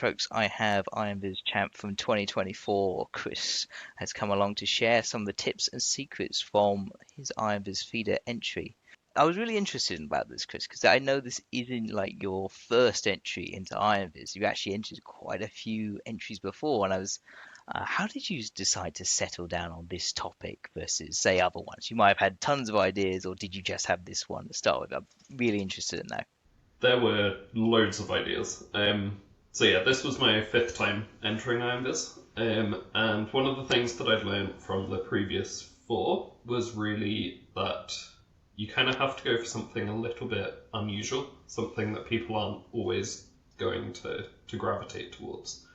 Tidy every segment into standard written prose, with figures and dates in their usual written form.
Folks, I have Viz Champ from 2024. Chris has come along to share some of the tips and secrets from his Viz feeder entry. I was really interested about this, Chris, because I know this isn't like your first entry into Viz. You actually entered quite a few entries before, and how did you decide to settle down on this topic versus, say, other ones? You might have had tons of ideas, or did you just have this one to start with? I'm really interested in that. There were loads of ideas. So yeah, this was my fifth time entering IMVIS, and one of the things that I'd learned from the previous four was really that you kind of have to go for something a little bit unusual, something that people aren't always going to gravitate towards.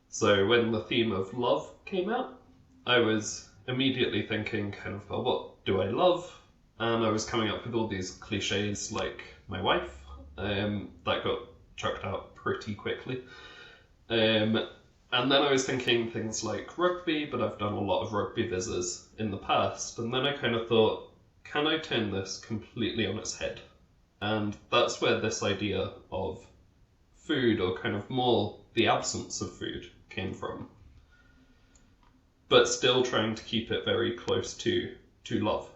So when the theme of love came out, I was immediately thinking kind of, well, what do I love? And I was coming up with all these cliches like my wife. That got chucked out pretty quickly. And then I was thinking things like rugby, but I've done a lot of rugby Vizzes in the past. And then I kind of thought, can I turn this completely on its head? And that's where this idea of food, or kind of more the absence of food, came from. But still trying to keep it very close to love.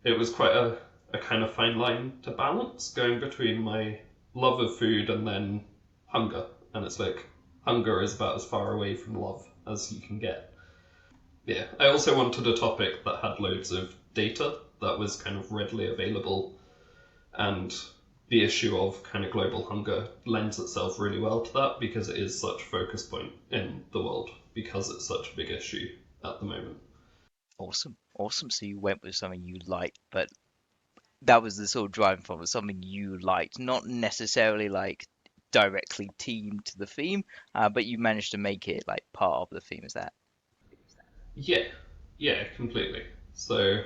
It was quite a kind of fine line to balance, going between my love of food and then hunger. And it's like, hunger is about as far away from love as you can get. Yeah, I also wanted a topic that had loads of data that was kind of readily available, and the issue of kind of global hunger lends itself really well to that because it is such a focus point in the world, because it's such a big issue at the moment. Awesome, awesome. So you went with something you liked, but that was the sort of driving force, was something you liked, not necessarily like directly teamed to the theme, but you managed to make it like part of the theme. Is that? Yeah, yeah, completely. So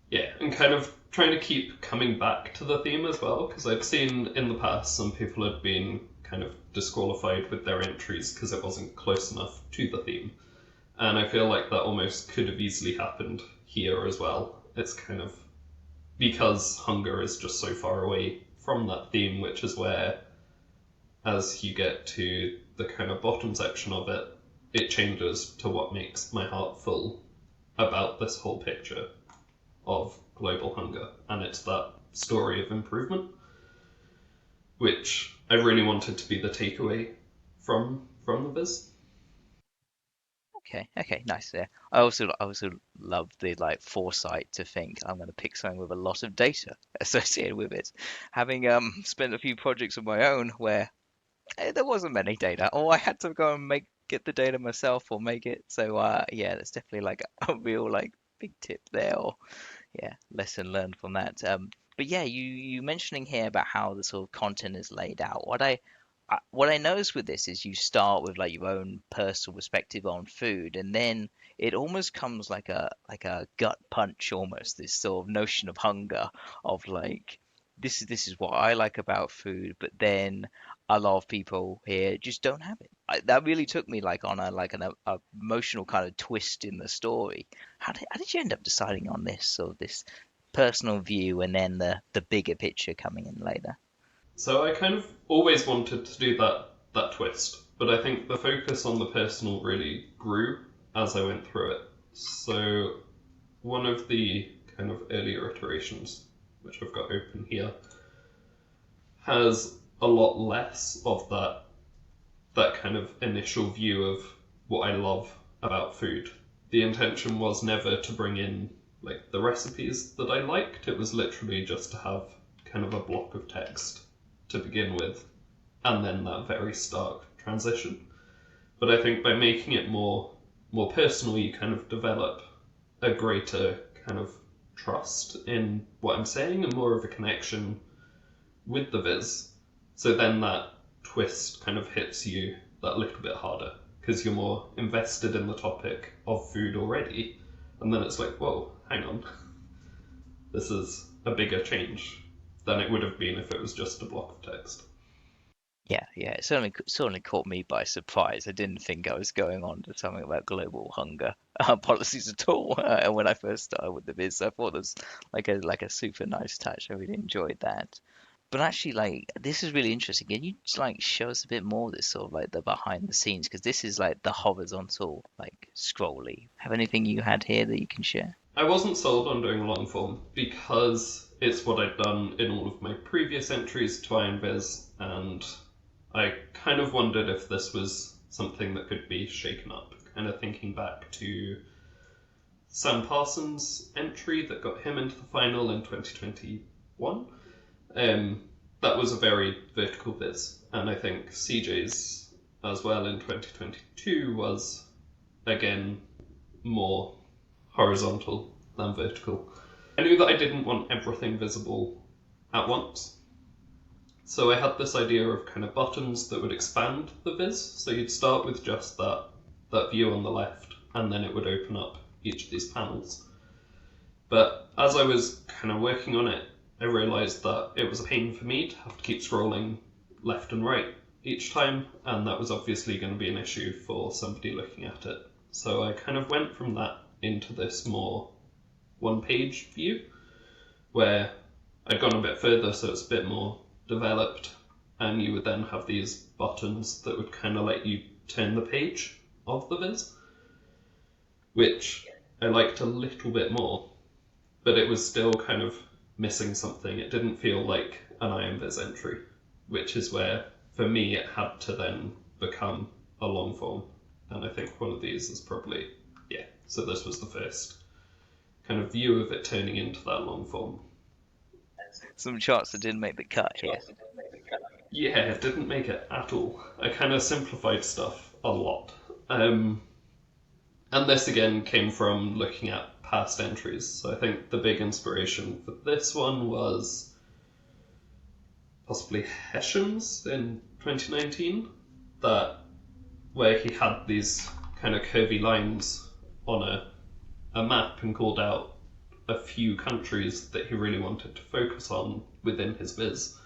yeah, and kind of trying to keep coming back to the theme as well, because I've seen in the past some people had been kind of disqualified with their entries because it wasn't close enough to the theme. And I feel like that almost could have easily happened here as well. It's kind of because hunger is just so far away from that theme, which is where, as you get to the kind of bottom section of it, it changes to what makes my heart full about this whole picture of global hunger. And it's that story of improvement, which I really wanted to be the takeaway from the Viz. Okay, okay, nice there. I also love the like foresight to think I'm going to pick something with a lot of data associated with it. Having spent a few projects of my own where there wasn't many data, or I had to go and get the data myself or make it. So yeah, that's definitely like a real like big tip there, or yeah, lesson learned from that. But yeah, you mentioning here about how the sort of content is laid out. What I noticed with this is you start with like your own personal perspective on food, and then it almost comes like a gut punch almost, this sort of notion of hunger, of like this is what I like about food, but then a lot of people here just don't have it. That really took me like on a emotional kind of twist in the story. How did you end up deciding on this, sort of this personal view, and then the bigger picture coming in later? So I kind of always wanted to do that twist, but I think the focus on the personal really grew as I went through it. So one of the kind of earlier iterations, which I've got open here, has a lot less of that kind of initial view of what I love about food. The intention was never to bring in like the recipes that I liked. It was literally just to have kind of a block of text to begin with, and then that very stark transition. But I think by making it more personal, you kind of develop a greater kind of trust in what I'm saying and more of a connection with the Viz. So then that twist kind of hits you that little bit harder because you're more invested in the topic of food already. And then it's like, whoa, hang on. This is a bigger change than it would have been if it was just a block of text. Yeah, yeah, it certainly caught me by surprise. I didn't think I was going on to something about global hunger policies at all when I first started with the biz. I thought it was like a super nice touch. I really enjoyed that. But actually, like, this is really interesting. Can you just, like, show us a bit more of this sort of like the behind the scenes? Because this is like the horizontal, like, scrolly. Have anything you had here that you can share? I wasn't sold on doing a long form because it's what I'd done in all of my previous entries to Iron Viz, and I kind of wondered if this was something that could be shaken up. Kind of thinking back to Sam Parsons' entry that got him into the final in 2021. That was a very vertical Viz, and I think CJ's as well in 2022 was again more horizontal than vertical. I knew that I didn't want everything visible at once, so I had this idea of kind of buttons that would expand the Viz. So you'd start with just that view on the left, and then it would open up each of these panels. But as I was kind of working on it, I realised that it was a pain for me to have to keep scrolling left and right each time, and that was obviously going to be an issue for somebody looking at it. So I kind of went from that into this more one-page view, where I'd gone a bit further, so it's a bit more developed, and you would then have these buttons that would kind of let you turn the page of the Viz, which I liked a little bit more, but it was still kind of missing something. It didn't feel like an Iron Viz entry, which is where, for me, it had to then become a long form. And I think one of these is probably, yeah, so this was the first kind of view of it turning into that long form. Some charts that didn't make the cut here. Yeah, it didn't make it at all. I kind of simplified stuff a lot. And this again came from looking at past entries. So I think the big inspiration for this one was possibly Hesham's in 2019, where he had these kind of curvy lines on a map and called out a few countries that he really wanted to focus on within his Viz.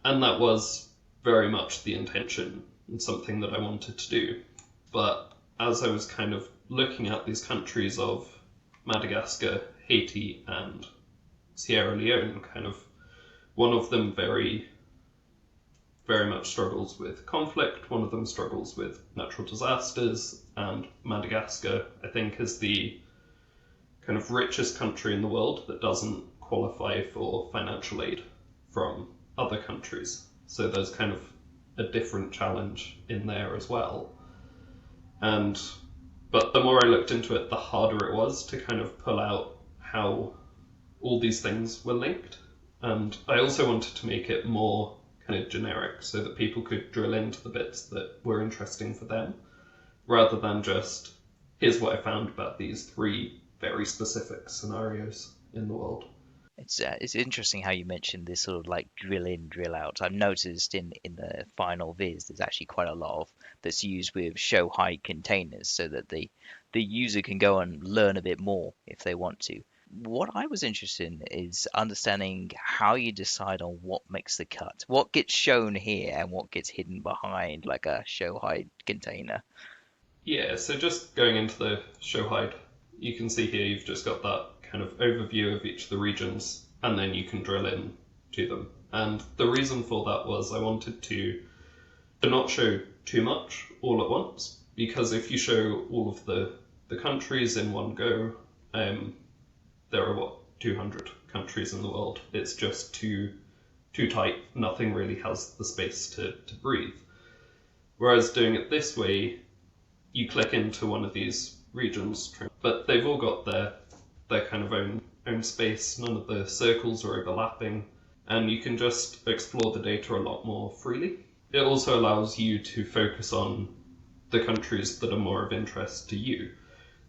And that was very much the intention and something that I wanted to do. But as I was kind of looking at these countries of Madagascar, Haiti, and Sierra Leone, kind of one of them very, very much struggles with conflict, one of them struggles with natural disasters, and Madagascar, I think, is the kind of richest country in the world that doesn't qualify for financial aid from other countries. So there's kind of a different challenge in there as well. But the more I looked into it, the harder it was to kind of pull out how all these things were linked. And I also wanted to make it more kind of generic so that people could drill into the bits that were interesting for them, rather than just, here's what I found about these three very specific scenarios in the world. It's interesting how you mentioned this sort of like drill in, drill out. I've noticed in the final Viz, there's actually quite a lot of that's used with show hide containers, so that the user can go and learn a bit more if they want to. What I was interested in is understanding how you decide on what makes the cut, what gets shown here, and what gets hidden behind like a show hide container. Yeah, so just going into the show hide, you can see here you've just got that kind of overview of each of the regions, and then you can drill in to them. And the reason for that was I wanted to not show too much all at once, because if you show all of the countries in one go, there are 200 countries in the world. It's just too tight. Nothing really has the space to breathe. Whereas doing it this way, you click into one of these regions, but they've all got their kind of own space. None of the circles are overlapping, and you can just explore the data a lot more freely. It also allows you to focus on the countries that are more of interest to you.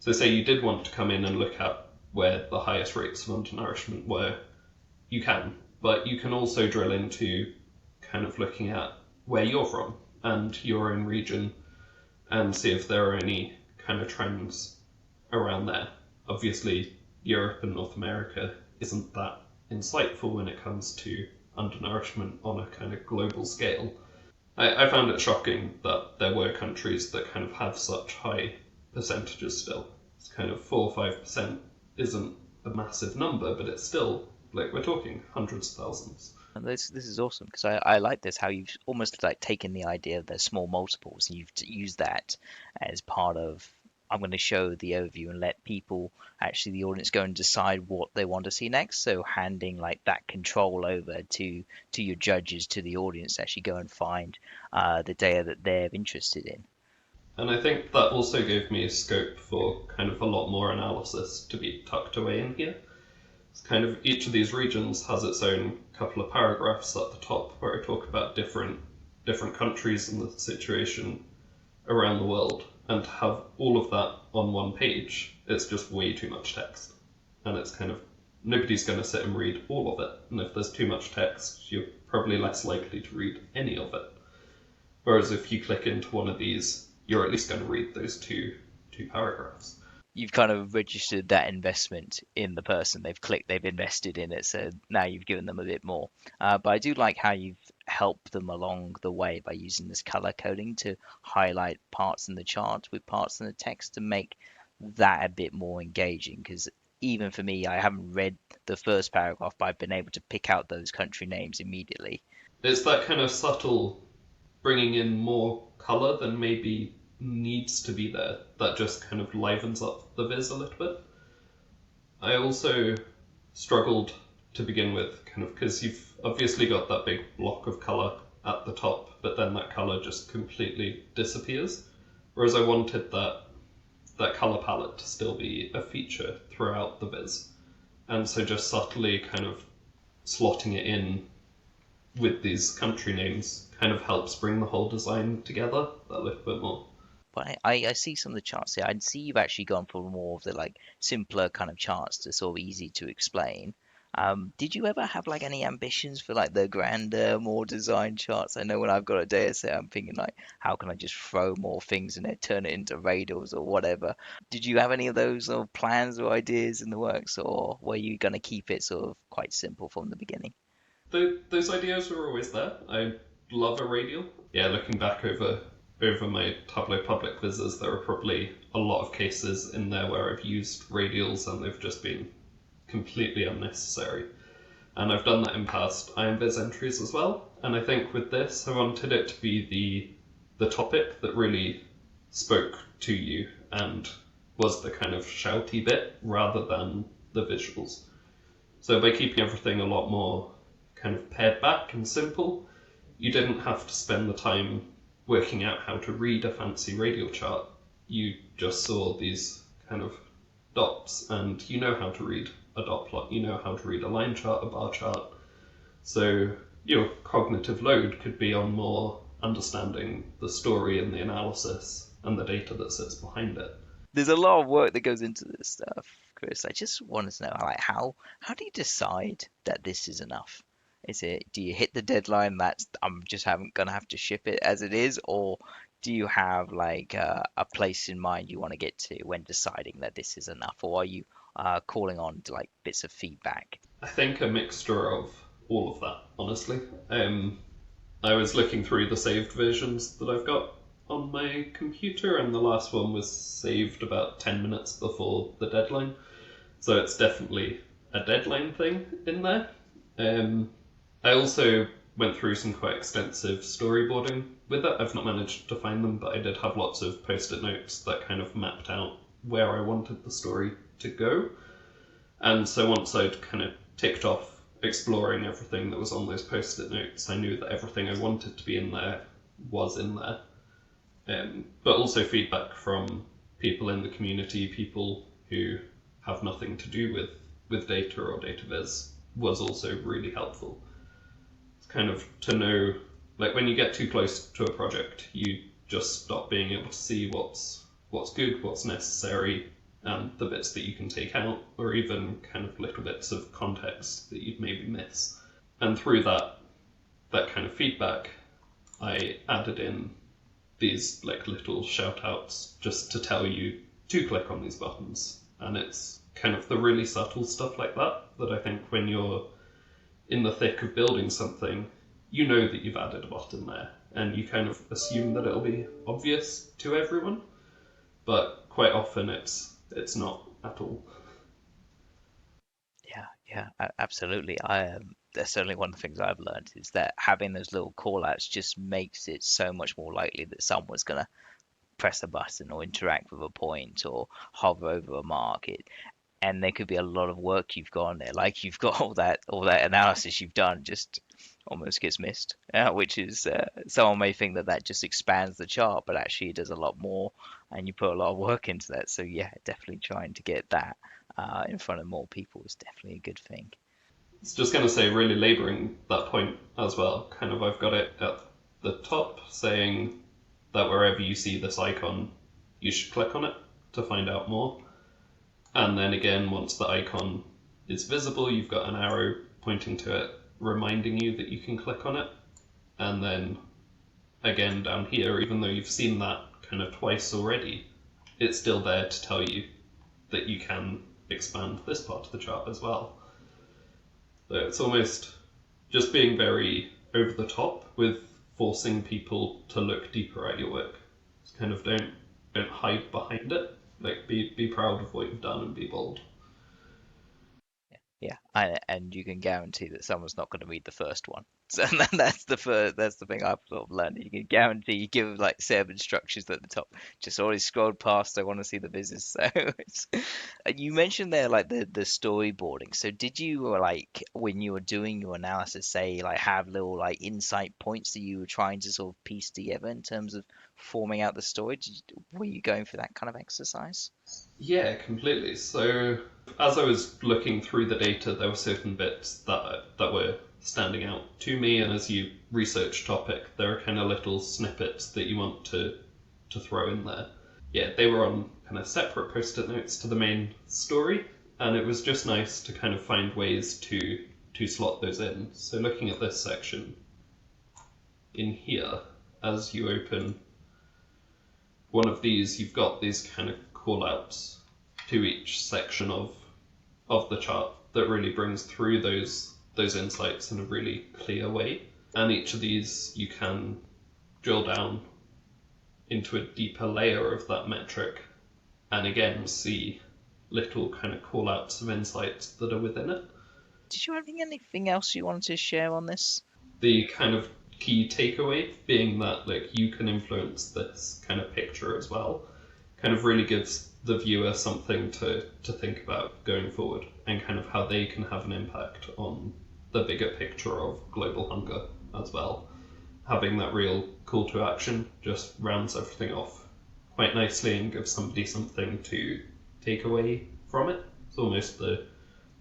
So say you did want to come in and look at where the highest rates of undernourishment were, you can, but you can also drill into kind of looking at where you're from and your own region and see if there are any kind of trends around there. Obviously, Europe and North America isn't that insightful when it comes to undernourishment on a kind of global scale. I found it shocking that there were countries that kind of have such high percentages still. It's kind of 4 or 5% isn't a massive number, but it's still, like, we're talking hundreds of thousands. And this is awesome because I like this how you've almost like taken the idea of the small multiples and you've used that as part of I'm going to show the overview and let people actually the audience go and decide what they want to see next. So handing like that control over to your judges to the audience to actually go and find the data that they're interested in. And I think that also gave me scope for kind of a lot more analysis to be tucked away in here. It's kind of each of these regions has its own couple of paragraphs at the top where I talk about different countries and the situation around the world, and to have all of that on one page, it's just way too much text. And it's kind of, nobody's going to sit and read all of it. And if there's too much text, you're probably less likely to read any of it. Whereas if you click into one of these, you're at least going to read those two paragraphs. You've kind of registered that investment in the person. They've clicked, they've invested in it, so now you've given them a bit more. But I do like how you've helped them along the way by using this color coding to highlight parts in the chart with parts in the text to make that a bit more engaging. Because even for me, I haven't read the first paragraph, but I've been able to pick out those country names immediately. It's that kind of subtle bringing in more colour than maybe needs to be there that just kind of livens up the viz a little bit. I also struggled to begin with, kind of because you've obviously got that big block of colour at the top, but then that colour just completely disappears. Whereas I wanted that colour palette to still be a feature throughout the viz. And so just subtly kind of slotting it in with these country names kind of helps bring the whole design together a little bit more. But I see some of the charts here. I see you've actually gone for more of the like simpler kind of charts to sort of easy to explain. Did you ever have like any ambitions for like the grander, more designed charts? I know when I've got a data set, I'm thinking like, how can I just throw more things in it, turn it into radars or whatever? Did you have any of those sort of plans or ideas in the works, or were you going to keep it sort of quite simple from the beginning? Those ideas were always there. I love a radial. Yeah, looking back over my Tableau public Vizzes, there are probably a lot of cases in there where I've used radials and they've just been completely unnecessary. And I've done that in past Viz entries as well. And I think with this, I wanted it to be the topic that really spoke to you and was the kind of shouty bit rather than the visuals. So by keeping everything a lot more kind of pared back and simple, you didn't have to spend the time working out how to read a fancy radial chart. You just saw these kind of dots, and you know how to read a dot plot, you know how to read a line chart, a bar chart. So your cognitive load could be on more understanding the story and the analysis and the data that sits behind it. There's a lot of work that goes into this stuff, Chris. I just wanted to know, like, how do you decide that this is enough? Is it do you hit the deadline that's I'm just haven't gonna have to ship it as it is, or do you have like a place in mind you want to get to when deciding that this is enough, or are you calling on to like bits of feedback? I think a mixture of all of that, honestly. I was looking through the saved versions that I've got on my computer, and the last one was saved about 10 minutes before the deadline. So it's definitely a deadline thing in there. I also went through some quite extensive storyboarding with it. I've not managed to find them, but I did have lots of post-it notes that kind of mapped out where I wanted the story to go. And so once I'd kind of ticked off exploring everything that was on those post-it notes, I knew that everything I wanted to be in there was in there. But also feedback from people in the community, people who have nothing to do with data or Dataviz was also really helpful. It's kind of to know, like when you get too close to a project, you just stop being able to see what's good, what's necessary, and the bits that you can take out, or even kind of little bits of context that you'd maybe miss. And through that kind of feedback, I added in these like little shout outs just to tell you to click on these buttons. And it's kind of the really subtle stuff like that that I think when you're in the thick of building something, you know that you've added a button there and you kind of assume that it'll be obvious to everyone, but quite often it's not at all. Yeah, yeah, absolutely. that's certainly one of the things I've learned is that having those little call outs just makes it so much more likely that someone's gonna press a button or interact with a point or hover over a mark. And there could be a lot of work you've got on there. Like you've got all that analysis you've done just almost gets missed, which is someone may think that that just expands the chart, but actually it does a lot more, and you put a lot of work into that. So yeah, definitely trying to get that in front of more people is definitely a good thing. It's just going to say, really labouring that point as well. Kind of, I've got it at the top saying that wherever you see this icon, you should click on it to find out more. And then again, once the icon is visible, you've got an arrow pointing to it, reminding you that you can click on it. And then again down here, even though you've seen that kind of twice already, it's still there to tell you that you can expand this part of the chart as well. So it's almost just being very over the top with forcing people to look deeper at your work. Just kind of don't hide behind it. Like be proud of what you've done and be bold. Yeah, and you can guarantee that someone's not going to read the first one. So that's the thing I've sort of learned. You can guarantee you give like set of instructions at the top. Just already scrolled past. I want to see the business. So you mentioned there like the storyboarding. So did you like when you were doing your analysis, say like have little like insight points that you were trying to sort of piece together in terms of forming out the story? Were you going for that kind of exercise? Yeah, completely. So as I was looking through the data, there were certain bits that were standing out to me, and as you research topic, there are kind of little snippets that you want to throw in there. Yeah, they were on kind of separate post-it notes to the main story, and it was just nice to kind of find ways to slot those in. So looking at this section in here, as you open one of these, you've got these kind of call outs to each section of the chart that really brings through those insights in a really clear way. And each of these you can drill down into a deeper layer of that metric and again see little kind of call outs of insights that are within it. Did you have anything else you wanted to share on this? The kind of key takeaway being that like you can influence this kind of picture as well, kind of really gives the viewer something to think about going forward and kind of how they can have an impact on the bigger picture of global hunger as well. Having that real call to action just rounds everything off quite nicely and gives somebody something to take away from it. It's almost the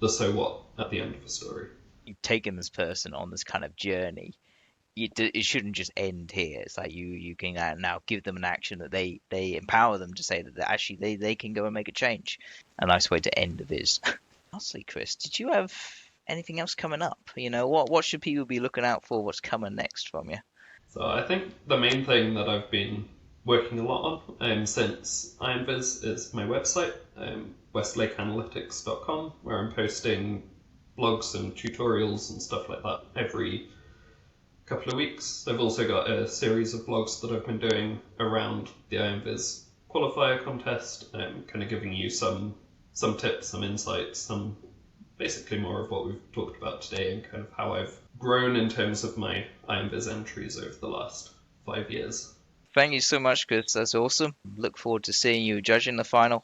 so what at the end of a story. You've taken this person on this kind of journey. It shouldn't just end here. It's like you can now give them an action that they empower them to say that actually they can go and make a change. A nice way to end the Viz. Lastly, Chris, did you have anything else coming up? You know, what should people be looking out for? What's coming next from you? So I think the main thing that I've been working a lot on since Viz is my website, westlakeanalytics.com, where I'm posting blogs and tutorials and stuff like that every couple of weeks. I've also got a series of blogs that I've been doing around the Viz qualifier contest, kind of giving you some tips, some insights, some basically more of what we've talked about today and kind of how I've grown in terms of my Viz entries over the last 5 years. Thank you so much, Chris. That's awesome. Look forward to seeing you judging the final.